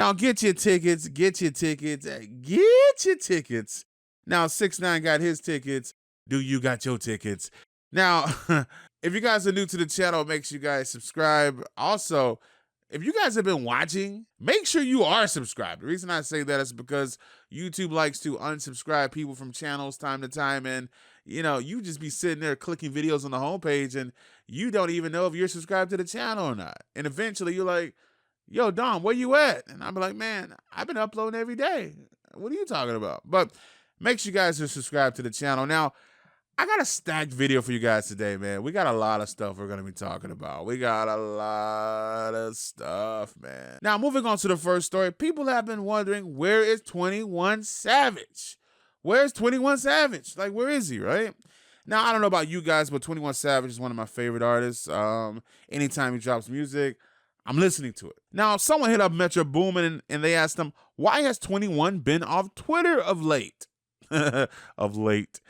Now get your tickets, get your tickets, get your tickets. Now 6ix9ine got his tickets. Do you got your tickets? Now, if you guys are new to the channel, make sure you guys subscribe. Also, if you guys have been watching, make sure you are subscribed. The reason I say that is because YouTube likes to unsubscribe people from channels time to time. And, you know, you just be sitting there clicking videos on the homepage and you don't even know if you're subscribed to the channel or not. And eventually you're like, yo, Dom, where you at? And I'm like, man, I've been uploading every day. What are you talking about? But make sure you guys are subscribed to the channel. Now, I got a stacked video for you guys today, man. We got a lot of stuff we're going to be talking about. We got a lot of stuff, man. Now, moving on to the first story. People have been wondering, where is 21 Savage? Where's 21 Savage? Like, where is he, right? Now, I don't know about you guys, but 21 Savage is one of my favorite artists. Anytime he drops music, I'm listening to it. Now, someone hit up Metro Boomin and they asked him, why has 21 been off Twitter of late? Of late.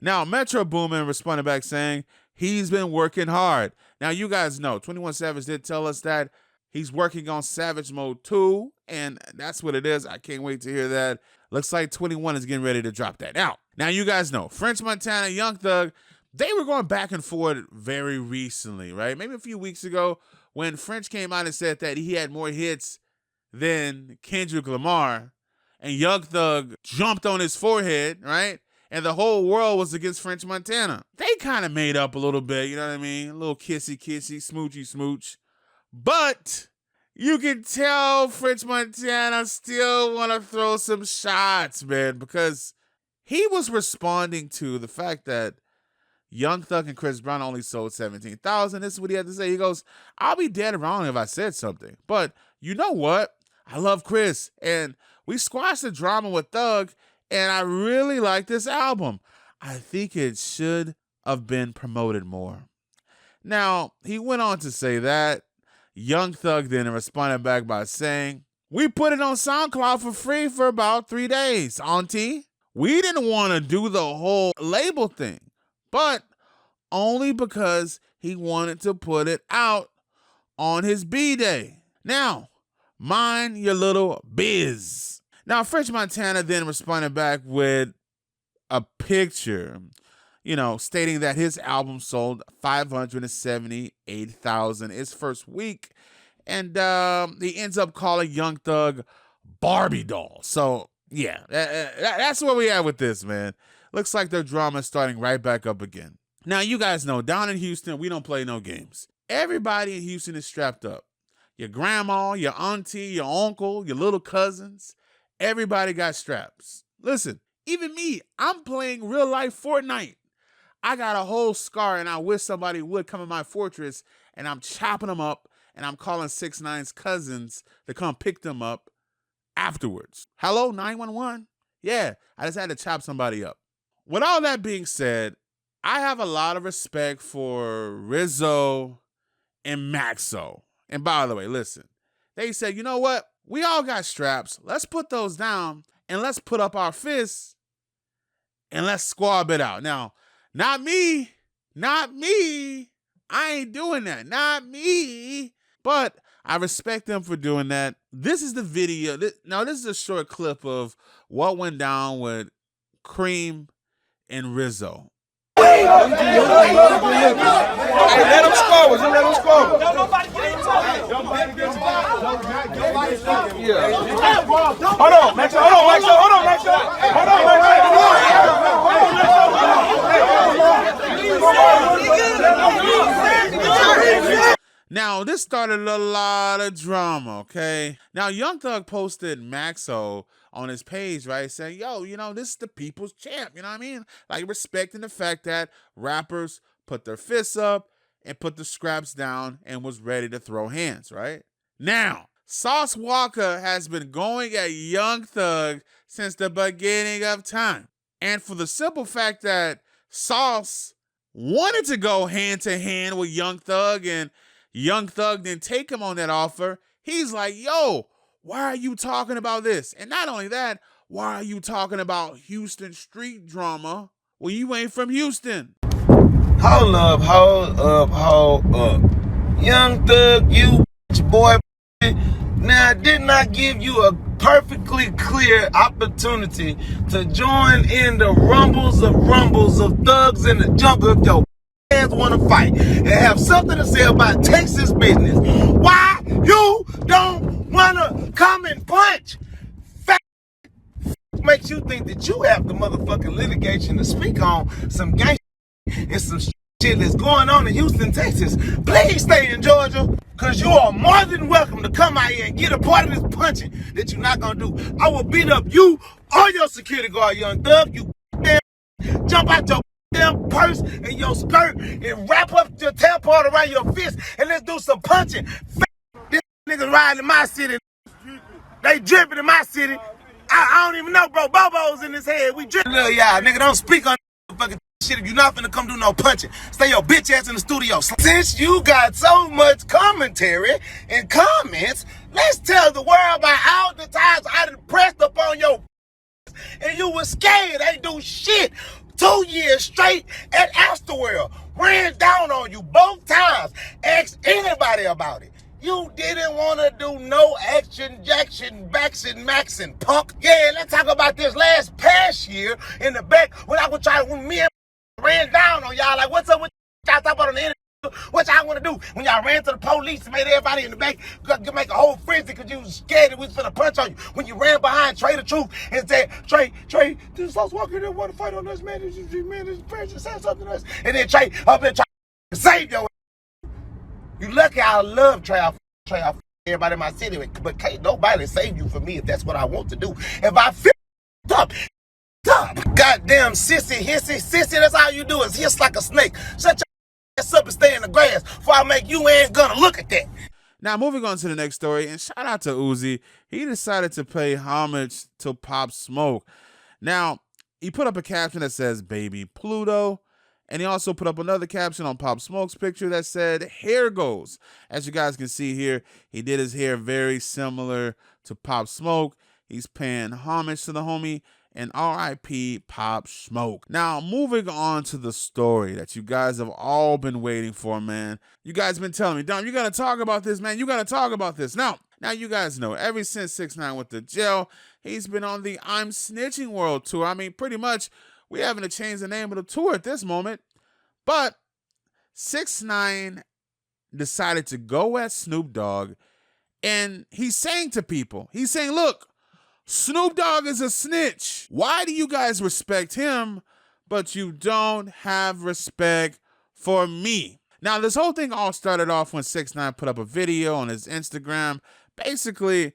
Now, Metro Boomin responded back saying he's been working hard. Now, you guys know 21 Savage did tell us that he's working on Savage Mode 2, and that's what it is. I can't wait to hear that. Looks like 21 is getting ready to drop that out. Now, you guys know French Montana, Young Thug, they were going back and forth very recently, right? Maybe a few weeks ago when French came out and said that he had more hits than Kendrick Lamar, and Young Thug jumped on his forehead, right? And the whole world was against French Montana. They kind of made up a little bit, you know what I mean? A little kissy, smoochy, smooch. But you can tell French Montana still want to throw some shots, man, because he was responding to the fact that Young Thug and Chris Brown only sold 17,000. This is what he had to say. He goes, I'll be dead wrong if I said something. But you know what? I love Chris. And we squashed the drama with Thug. And I really like this album. I think it should have been promoted more. Now, he went on to say that. Young Thug then responded back by saying, we put it on SoundCloud for free for about 3 days, auntie. We didn't want to do the whole label thing, but only because he wanted to put it out on his B-Day. Now, mind your little biz. Now, French Montana then responded back with a picture, you know, stating that his album sold 578,000 its first week. And he ends up calling Young Thug Barbie doll. So, yeah, that's where we at with this, man. Looks like their drama is starting right back up again. Now, you guys know, down in Houston, we don't play no games. Everybody in Houston is strapped up. Your grandma, your auntie, your uncle, your little cousins. Everybody got straps. Listen, even me, I'm playing real life Fortnite. I got a whole scar and I wish somebody would come in my fortress and I'm chopping them up and I'm calling 6ix9ine's cousins to come pick them up afterwards. Hello, 911? Yeah, I just had to chop somebody up. With all that being said, I have a lot of respect for Rizzo and Maxo. And by the way, listen, they said, you know what? We all got straps. Let's put those down and let's put up our fists and let's squab it out. Now, not me. I ain't doing that. Not me. But I respect them for doing that. This is the video. Now, this is a short clip of what went down with Kream and Rizzo. Hey, let him score. Let him score. Nobody gets yeah. Hold on, Maxo. Now, this started a lot of drama, okay? Now, Young Thug posted Maxo on his page, right, saying, yo, you know, this is the people's champ, you know what I mean? Like, respecting the fact that rappers put their fists up and put the scraps down and was ready to throw hands, right? Now, Sauce Walka has been going at Young Thug since the beginning of time. And for the simple fact that Sauce wanted to go hand-to-hand with Young Thug and Young Thug didn't take him on that offer, he's like, yo, why are you talking about this? And not only that, why are you talking about Houston street drama when you ain't from Houston? Hold up. Young Thug, you boy, Now, did not give you a perfectly clear opportunity to join in the rumbles of thugs in the jungle if your ass want to fight and have something to say about Texas business? Why you don't want to come and punch? Makes you think that you have the motherfucking litigation to speak on some gang and some shit that's going on in Houston, Texas. Please stay in Georgia, because you are more than welcome to come out here and get a part of this punching that you're not going to do. I will beat up you or your security guard, young thug. You damn jump out your damn purse and your skirt and wrap up your tampon around your fist and let's do some punching. This niggas riding in my city. They dripping in my city. I don't even know, bro. Bobo's in his head. We dripping. Little y'all, nigga, don't speak on fucking shit if you're not finna come do no punching. Stay your bitch ass in the studio. Since you got so much commentary and comments, let's tell the world about all the times I done pressed up on your and you was scared. Ain't do shit. 2 years straight at Astroworld. Ran down on you both times. Asked anybody about it. You didn't want to do no action, jackson, baxin, maxin, punk. Yeah, let's talk about this past year in the back when I was trying, when me and ran down on y'all, like, what's up with y'all talk about on the internet? What y'all want to do? When y'all ran to the police and made everybody in the back make a whole frenzy because you was scared that we was finna punch on you. When you ran behind Trey the Truth and said, Trey, this Sauce Walka didn't want to fight on us, man. This precious said something to us. And then Trey up there trying to save your ass. You lucky I love Trey. Everybody in my city, but can't nobody save you for me if that's what I want to do. If I feel up, goddamn sissy, that's all you do is hiss like a snake. Shut your ass up and stay in the grass before I make you ain't gonna look at that. Now, moving on to the next story, and shout out to Uzi. He decided to pay homage to Pop Smoke. Now, he put up a caption that says, Baby Pluto. And he also put up another caption on Pop Smoke's picture that said, Hair goes. As you guys can see here, he did his hair very similar to Pop Smoke. He's paying homage to the homie, and R.I.P. Pop Smoke. Now, moving on to the story that you guys have all been waiting for, man. You guys been telling me, Dom, you got to talk about this, man. You got to talk about this. Now, you guys know, ever since 6ix9ine went to jail, he's been on the I'm Snitching World Tour. I mean, pretty much, we having to change the name of the tour at this moment. But 6ix9ine decided to go at Snoop Dogg, and he's saying to people, he's saying, look, Snoop Dogg is a snitch. Why do you guys respect him, but you don't have respect for me? Now, this whole thing all started off when 6ix9ine put up a video on his Instagram, basically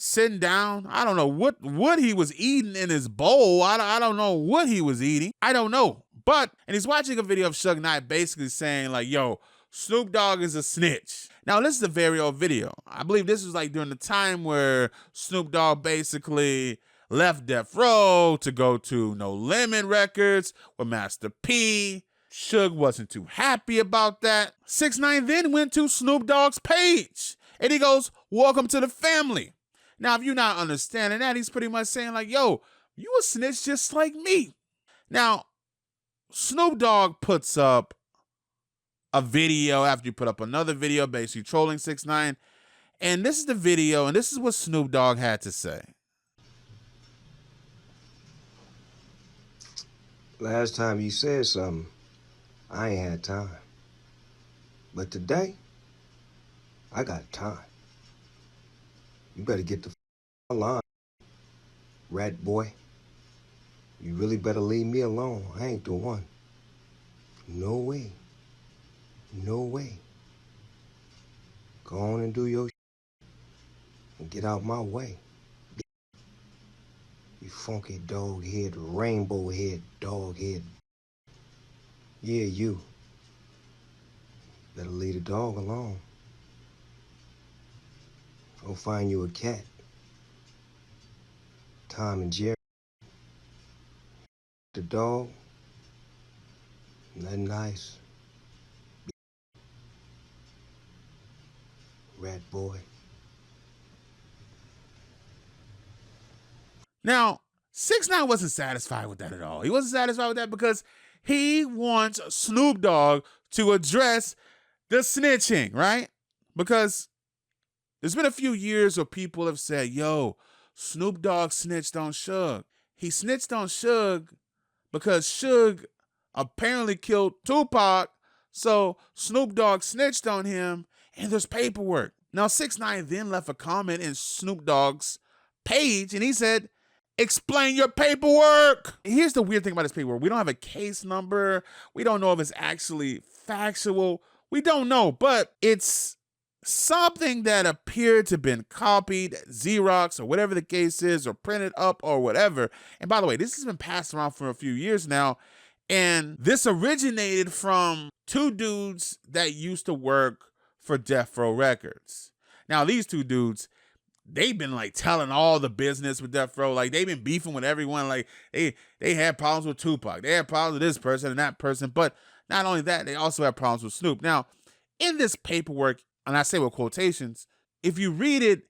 sitting down. I don't know what he was eating in his bowl. I don't know what he was eating. I don't know. And he's watching a video of Suge Knight basically saying like, yo, Snoop Dogg is a snitch. Now, this is a very old video. I believe this was like during the time where Snoop Dogg basically left Death Row to go to No Limit Records with Master P. Suge wasn't too happy about that. 6ix9ine then went to Snoop Dogg's page and he goes, welcome to the family. Now, if you're not understanding that, he's pretty much saying like, yo, you a snitch just like me. Now, Snoop Dogg puts up a video after he put up another video basically trolling 6ix9ine. And this is the video, and this is what Snoop Dogg had to say. Last time you said something, I ain't had time. But today, I got time. You better get the line, rat boy. You really better leave me alone. I ain't the one. No way. No way. Go on and do your and get out my way. You funky dog head, rainbow head, dog head. Yeah, you. Better leave the dog alone. Go find you a cat. Tom and Jerry. The dog. Nothing nice. Rat boy. Now, 6ix9ine wasn't satisfied with that at all. He wasn't satisfied with that because he wants Snoop Dogg to address the snitching, right? Because There's been a few years where people have said, yo, Snoop Dogg snitched on Suge. He snitched on Suge because Suge apparently killed Tupac, so Snoop Dogg snitched on him, and there's paperwork. Now, 6ix9ine then left a comment in Snoop Dogg's page, and he said, explain your paperwork. Here's the weird thing about this paperwork. We don't have a case number. We don't know if it's actually factual. We don't know, but it's something that appeared to have been copied, Xerox, or whatever the case is, or printed up, or whatever. And by the way, this has been passed around for a few years now, and this originated from two dudes that used to work for Death Row Records. Now, these two dudes, they've been like telling all the business with Death Row. Like, they've been beefing with everyone. Like, they had problems with Tupac. They had problems with this person and that person. But not only that, they also have problems with Snoop. Now, in this paperwork, and I say with quotations, if you read it,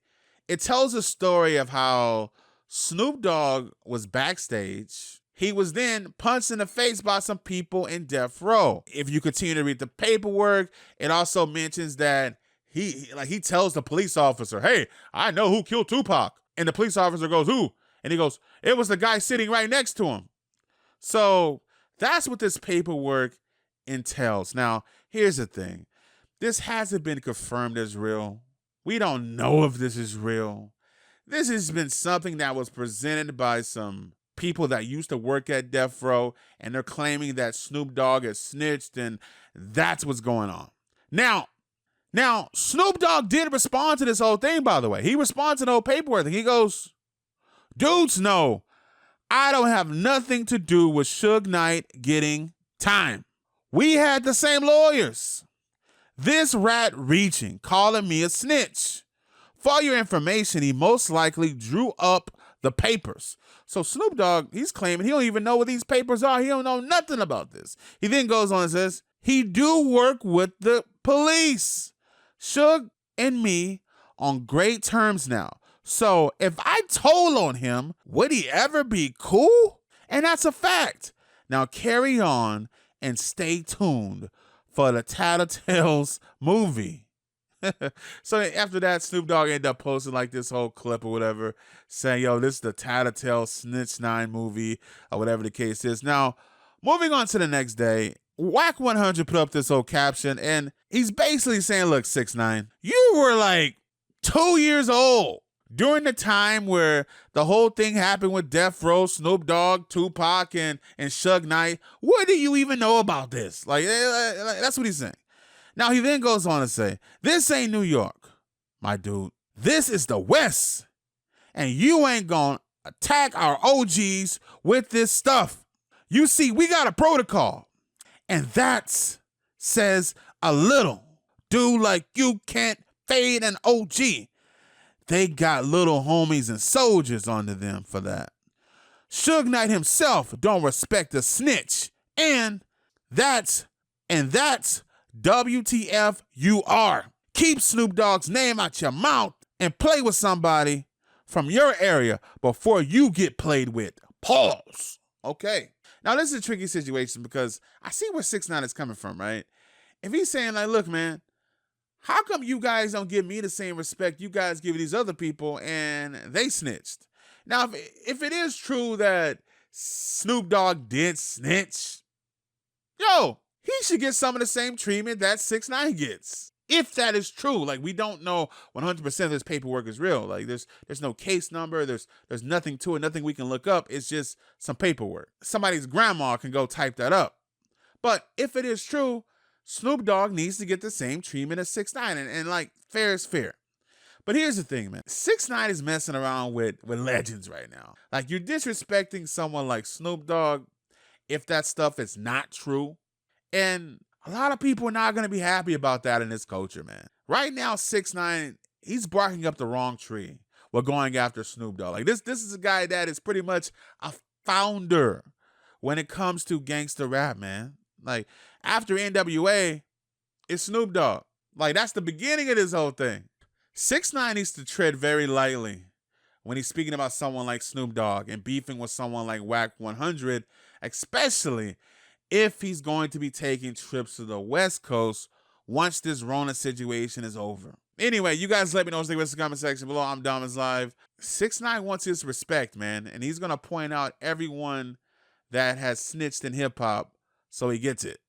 it tells a story of how Snoop Dogg was backstage. He was then punched in the face by some people in Death Row. If you continue to read the paperwork, it also mentions that he tells the police officer, hey, I know who killed Tupac. And the police officer goes, who? And he goes, it was the guy sitting right next to him. So that's what this paperwork entails. Now, here's the thing. This hasn't been confirmed as real. We don't know if this is real. This has been something that was presented by some people that used to work at Death Row, and they're claiming that Snoop Dogg is snitched, and that's what's going on. Now, Snoop Dogg did respond to this whole thing, by the way. He responded to the whole paperwork. He goes, dudes know I don't have nothing to do with Suge Knight getting time. We had the same lawyers. This rat reaching, calling me a snitch. For your information, he most likely drew up the papers. So Snoop Dogg, he's claiming he don't even know what these papers are. He don't know nothing about this. He then goes on and says, he do work with the police. Suge and me on great terms now. So if I told on him, would he ever be cool? And that's a fact. Now carry on and stay tuned for the Tattletales movie. So after that, Snoop Dogg ended up posting like this whole clip or whatever, saying, yo, this is the Tattletale Snitch 9 movie, or whatever the case is. Now, moving on to the next day, Wack 100 put up this whole caption, and he's basically saying, look, 6ix9ine, you were like 2 years old during the time where the whole thing happened with Death Row, Snoop Dogg, Tupac, and Suge Knight. What do you even know about this? Like, that's what he's saying. Now, he then goes on to say, this ain't New York, my dude. This is the West. And you ain't gonna attack our OGs with this stuff. You see, we got a protocol. And that says a little. Dude, like you can't fade an OG. They got little homies and soldiers under them for that. Suge Knight himself don't respect a snitch. And that's WTF you are. Keep Snoop Dogg's name out your mouth and play with somebody from your area before you get played with. Pause. Okay. Now, this is a tricky situation because I see where 6ix9ine is coming from, right? If he's saying, like, look, man, how come you guys don't give me the same respect you guys give these other people and they snitched? Now, if it is true that Snoop Dogg did snitch, yo, he should get some of the same treatment that 6ix9ine gets. If that is true, like we don't know 100% of this paperwork is real. Like there's no case number, there's nothing to it, nothing we can look up. It's just some paperwork. Somebody's grandma can go type that up. But if it is true, Snoop Dogg needs to get the same treatment as 6ix9ine, and like fair is fair. But here's the thing, man. 6ix9ine is messing around with legends right now. Like you're disrespecting someone like Snoop Dogg if that stuff is not true. And a lot of people are not going to be happy about that in this culture, man. Right now, 6ix9ine, he's barking up the wrong tree. We're going after Snoop Dogg. Like this is a guy that is pretty much a founder when it comes to gangster rap, man. Like after NWA, it's Snoop Dogg. Like that's the beginning of this whole thing. 6ix9ine needs to tread very lightly when he's speaking about someone like Snoop Dogg and beefing with someone like Wack 100, especially if he's going to be taking trips to the West Coast once this Rona situation is over. Anyway, you guys let me know what you think in the comment section below. I'm Diamonds Live. 6ix9ine wants his respect, man, and he's gonna point out everyone that has snitched in hip hop, so he gets it.